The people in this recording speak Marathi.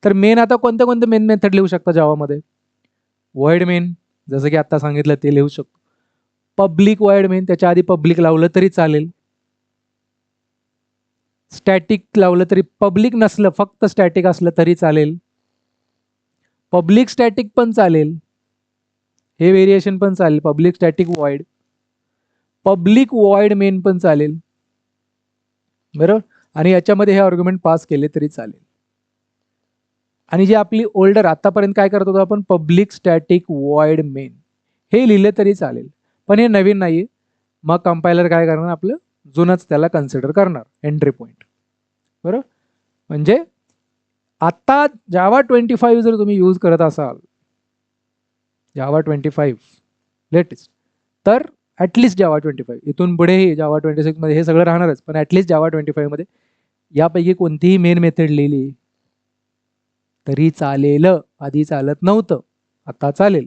तर मेन आता कोणत्या कोणत्या मेन मेथड लिहू शकता जावामध्ये? वॉइड मेन, जसं की आता सांगितलं ते लिहू शकतो. पब्लिक वॉइड मेन, त्याच्या आधी पब्लिक लावलं तरी चालेल. स्टॅटिक लावलं तरी, पब्लिक नसलं फक्त स्टॅटिक असलं तरी चालेल. पब्लिक स्टॅटिक पण चालेल, हे व्हेरिएशन पण चालेल. Public static void, public void main पण चालेल, बरोबर. आणि याच्यामध्ये हे आर्ग्युमेंट पास केले तरी चालेल. आणि जी आपली ओल्डर आतापर्यंत काय करत होतो आपण, पब्लिक स्टॅटिक वॉइड मेन, हे लिहिलं तरी चालेल. पण हे नवीन नाहीये. मग कंपायलर काय करणार, आपलं जुनच त्याला कन्सिडर करणार एंट्री पॉइंट, बरोबर. म्हणजे आता जावा 25 जर तुम्ही यूज करत असाल, जावा 25 लेटेस्ट, तर ॲटलिस्ट जावा 25, इथून पुढेही जावा 26 मध्ये हे सगळं राहणारच, पण ॲटलिस्ट जावा 25 मध्ये यापैकी कोणतीही मेन मेथड लिहिली तरी चालेल. आधी चालत नव्हतं, आता चालेल.